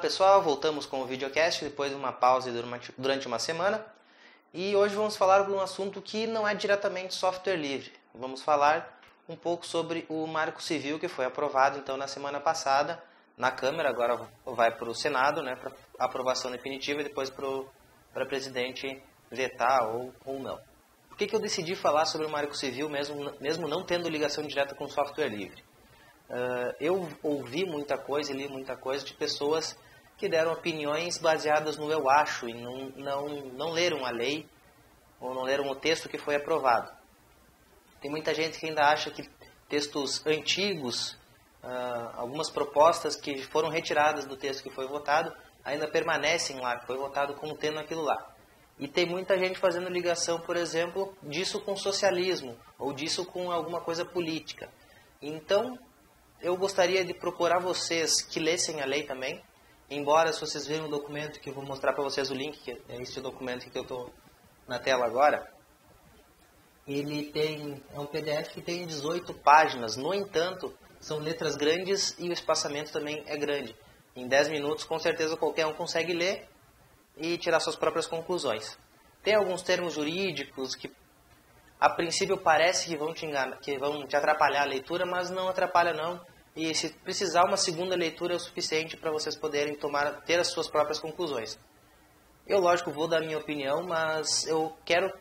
pessoal, voltamos com o videocast depois de uma pausa durante uma semana. E hoje vamos falar de um assunto que não é diretamente software livre. Vamos falar um pouco sobre o Marco Civil que foi aprovado então na semana passada na Câmara, agora vai para o Senado, né, para aprovação definitiva e depois para presidente vetar ou não. Por que eu decidi falar sobre o Marco Civil mesmo não tendo ligação direta com software livre? Eu ouvi muita coisa e li muita coisa de pessoas que deram opiniões baseadas no eu acho e não leram a lei ou não leram o texto que foi aprovado. Tem muita gente que ainda acha que textos antigos, algumas propostas que foram retiradas do texto que foi votado, ainda permanecem lá, que foi votado contendo aquilo lá. E tem muita gente fazendo ligação, por exemplo, disso com socialismo ou disso com alguma coisa política. Então, eu gostaria de procurar vocês que lessem a lei também, embora se vocês verem o documento, que eu vou mostrar para vocês o link, que é esse documento que eu estou na tela agora, é um PDF que tem 18 páginas, no entanto, são letras grandes e o espaçamento também é grande. Em 10 minutos, com certeza, qualquer um consegue ler e tirar suas próprias conclusões. Tem alguns termos jurídicos que a princípio parece que vão te enganar, que vão te atrapalhar a leitura, mas não atrapalha não. E se precisar, uma segunda leitura é o suficiente para vocês poderem ter as suas próprias conclusões. Eu, lógico, vou dar a minha opinião, mas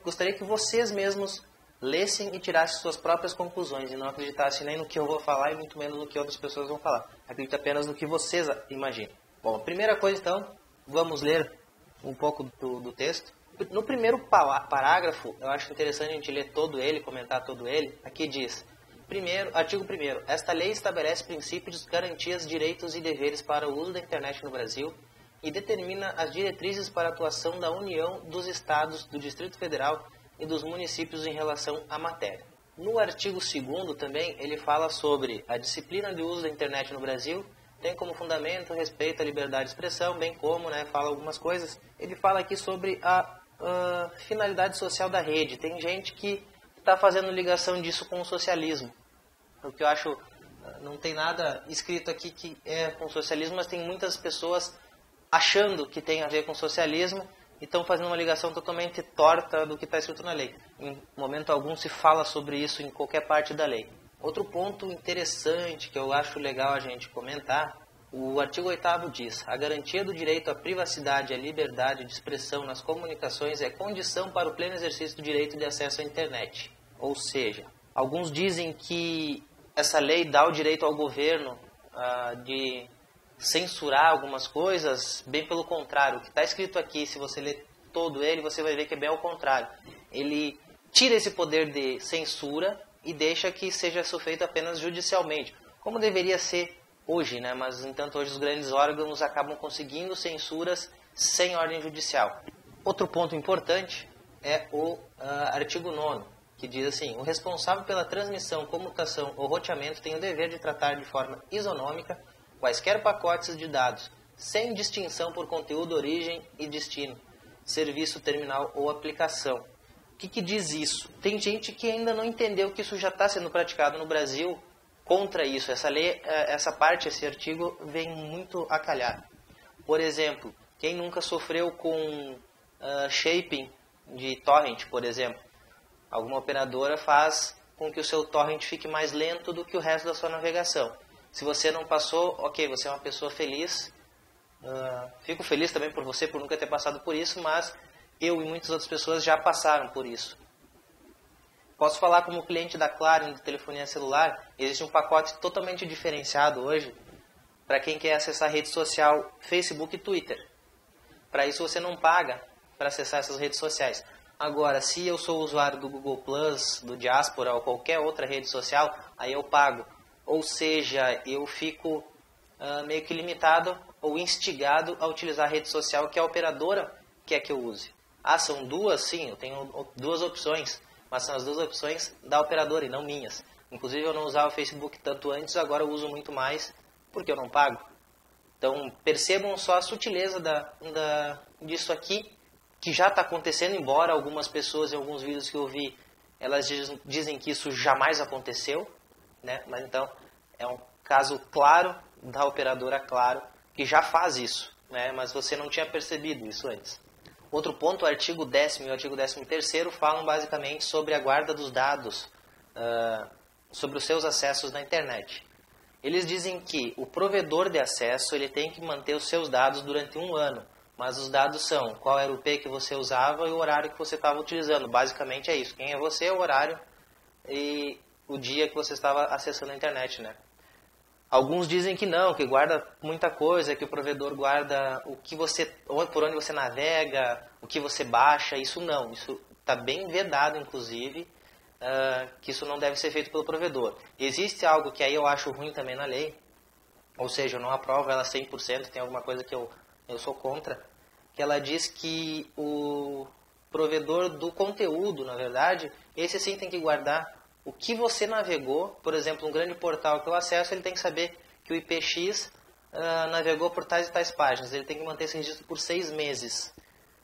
gostaria que vocês mesmos lessem e tirassem suas próprias conclusões e não acreditassem nem no que eu vou falar e muito menos no que outras pessoas vão falar. Acredite apenas no que vocês imaginam. Bom, a primeira coisa então, vamos ler um pouco do texto. No primeiro parágrafo, eu acho interessante a gente ler todo ele, comentar todo ele. Aqui diz, artigo 1º, esta lei estabelece princípios, garantias, direitos e deveres para o uso da internet no Brasil e determina as diretrizes para a atuação da União, dos Estados, do Distrito Federal e dos municípios em relação à matéria. No artigo 2º também, ele fala sobre a disciplina de uso da internet no Brasil, tem como fundamento o respeito à liberdade de expressão, bem como, fala algumas coisas. Ele fala aqui sobre a finalidade social da rede. Tem gente que está fazendo ligação disso com o socialismo. O que eu acho, não tem nada escrito aqui que é com socialismo, mas tem muitas pessoas achando que tem a ver com socialismo e estão fazendo uma ligação totalmente torta do que está escrito na lei. Em momento algum se fala sobre isso em qualquer parte da lei. Outro ponto interessante que eu acho legal a gente comentar, o artigo 8º diz, a garantia do direito à privacidade e à liberdade de expressão nas comunicações é condição para o pleno exercício do direito de acesso à internet. Ou seja, alguns dizem que essa lei dá o direito ao governo de censurar algumas coisas, bem pelo contrário. O que está escrito aqui, se você ler todo ele, você vai ver que é bem ao contrário. Ele tira esse poder de censura e deixa que seja feito apenas judicialmente, como deveria ser hoje, mas, no entanto, hoje os grandes órgãos acabam conseguindo censuras sem ordem judicial. Outro ponto importante é o artigo 9º, que diz assim, o responsável pela transmissão, comutação ou roteamento tem o dever de tratar de forma isonômica quaisquer pacotes de dados, sem distinção por conteúdo, origem e destino, serviço, terminal ou aplicação. O que diz isso? Tem gente que ainda não entendeu que isso já está sendo praticado no Brasil contra isso. Essa lei, essa parte, esse artigo, vem muito a calhar. Por exemplo, quem nunca sofreu com shaping de torrent, por exemplo? Alguma operadora faz com que o seu torrent fique mais lento do que o resto da sua navegação. Se você não passou, ok, você é uma pessoa feliz. Fico feliz também por você, por nunca ter passado por isso, mas eu e muitas outras pessoas já passaram por isso. Posso falar como cliente da Claro de telefonia celular, existe um pacote totalmente diferenciado hoje para quem quer acessar rede social, Facebook e Twitter. Para isso você não paga para acessar essas redes sociais. Agora, se eu sou usuário do Google+, do Diaspora ou qualquer outra rede social, aí eu pago. Ou seja, eu fico meio que limitado ou instigado a utilizar a rede social que a operadora quer que eu use. São duas? Sim, eu tenho duas opções, mas são as duas opções da operadora e não minhas. Inclusive eu não usava o Facebook tanto antes, agora eu uso muito mais porque eu não pago. Então percebam só a sutileza disso aqui, que já está acontecendo, embora algumas pessoas em alguns vídeos que eu vi, elas dizem que isso jamais aconteceu. Mas então é um caso claro da operadora Claro que já faz isso, né? Mas você não tinha percebido isso antes. Outro ponto, o artigo 10º e o artigo 13º falam basicamente sobre a guarda dos dados, sobre os seus acessos na internet. Eles dizem que o provedor de acesso ele tem que manter os seus dados durante 1 ano, mas os dados são qual era o IP que você usava e o horário que você estava utilizando. Basicamente é isso, quem é você, o horário e o dia que você estava acessando a internet, né? Alguns dizem que não, que guarda muita coisa, que o provedor guarda o que você, por onde você navega, o que você baixa. Isso não, isso está bem vedado, inclusive, que isso não deve ser feito pelo provedor. Existe algo que aí eu acho ruim também na lei, ou seja, eu não aprovo ela 100%, tem alguma coisa que eu sou contra, que ela diz que o provedor do conteúdo, na verdade, esse sim tem que guardar o que você navegou. Por exemplo, um grande portal que eu acesso, ele tem que saber que o IPX navegou por tais e tais páginas. Ele tem que manter esse registro por 6 meses.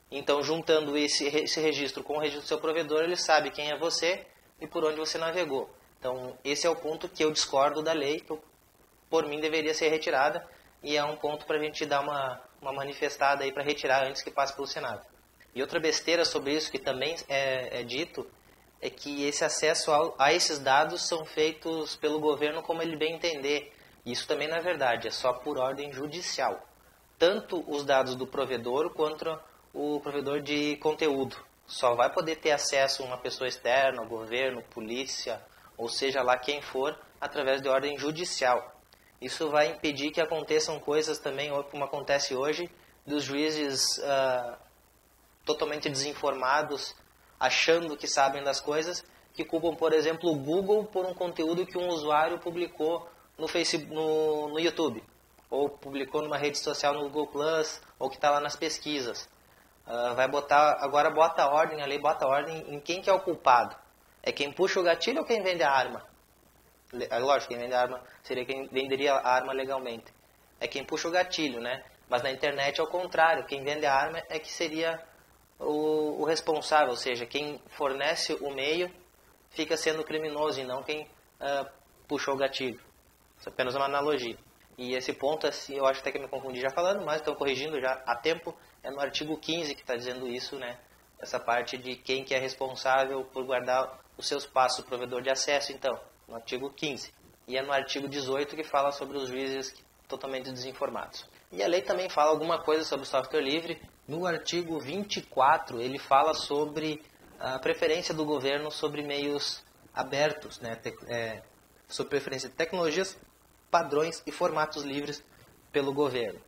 Então, juntando esse registro com o registro do seu provedor, ele sabe quem é você e por onde você navegou. Então, esse é o ponto que eu discordo da lei, que por mim deveria ser retirada, e é um ponto para a gente dar uma manifestada aí para retirar antes que passe pelo Senado. E outra besteira sobre isso, que também é dito, é que esse acesso a esses dados são feitos pelo governo como ele bem entender. Isso também não é verdade, é só por ordem judicial. Tanto os dados do provedor quanto o provedor de conteúdo. Só vai poder ter acesso uma pessoa externa, o governo, polícia, ou seja lá quem for, através de ordem judicial. Isso vai impedir que aconteçam coisas também, como acontece hoje, dos juízes totalmente desinformados, achando que sabem das coisas, que culpam, por exemplo, o Google por um conteúdo que um usuário publicou no Facebook, no YouTube, ou publicou numa rede social no Google+, ou que está lá nas pesquisas. Agora bota ordem, a lei bota ordem em quem que é o culpado. É quem puxa o gatilho ou quem vende a arma? Lógico, quem vende a arma seria quem venderia a arma legalmente. É quem puxa o gatilho, né? Mas na internet é o contrário, quem vende a arma é que seria o responsável, ou seja, quem fornece o meio fica sendo criminoso e não quem puxou o gatilho. Isso é apenas uma analogia. E esse ponto, assim, eu acho até que eu me confundi já falando, mas estou corrigindo já há tempo, é no artigo 15 que está dizendo isso, né? Essa parte de quem que é responsável por guardar os seus passos, o provedor de acesso, então, no artigo 15. E é no artigo 18 que fala sobre os juízes totalmente desinformados. E a lei também fala alguma coisa sobre o software livre. No artigo 24, ele fala sobre a preferência do governo sobre meios abertos, né? Sobre preferência de tecnologias, padrões e formatos livres pelo governo.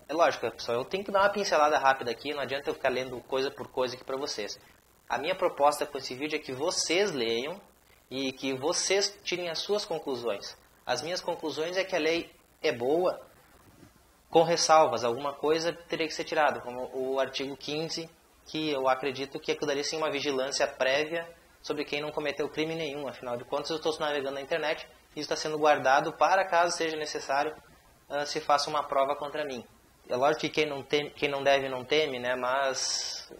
É lógico, pessoal, eu tenho que dar uma pincelada rápida aqui, não adianta eu ficar lendo coisa por coisa aqui para vocês. A minha proposta com esse vídeo é que vocês leiam e que vocês tirem as suas conclusões. As minhas conclusões é que a lei é boa, com ressalvas, alguma coisa teria que ser tirada, como o artigo 15, que eu acredito que daria sim uma vigilância prévia sobre quem não cometeu crime nenhum. Afinal de contas, eu estou navegando na internet e isso está sendo guardado para, caso seja necessário, se faça uma prova contra mim. É lógico que quem não deve não teme, né? Mas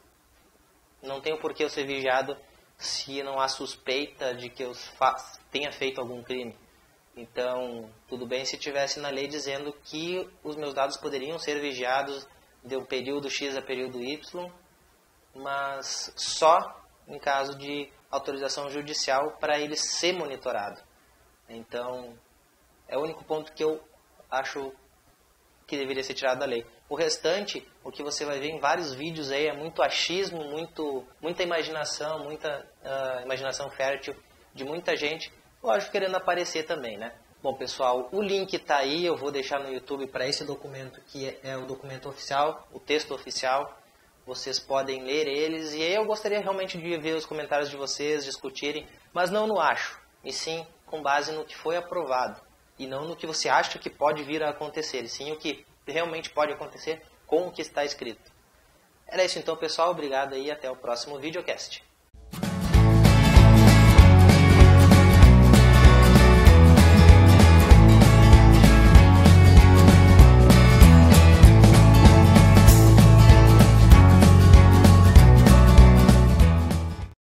não tem o porquê eu ser vigiado se não há suspeita de que eu tenha feito algum crime. Então, tudo bem se tivesse na lei dizendo que os meus dados poderiam ser vigiados de um período X a período Y, mas só em caso de autorização judicial para ele ser monitorado. Então, é o único ponto que eu acho que deveria ser tirado da lei. O restante, o que você vai ver em vários vídeos aí, é muito achismo, muita imaginação, muita imaginação fértil de muita gente, lógico, querendo aparecer também, né? Bom, pessoal, o link está aí, eu vou deixar no YouTube para esse documento, que é o documento oficial, o texto oficial. Vocês podem ler eles, e aí eu gostaria realmente de ver os comentários de vocês, discutirem, mas não no acho, e sim com base no que foi aprovado, e não no que você acha que pode vir a acontecer, e sim o que realmente pode acontecer com o que está escrito. Era isso então, pessoal, obrigado aí, até o próximo videocast.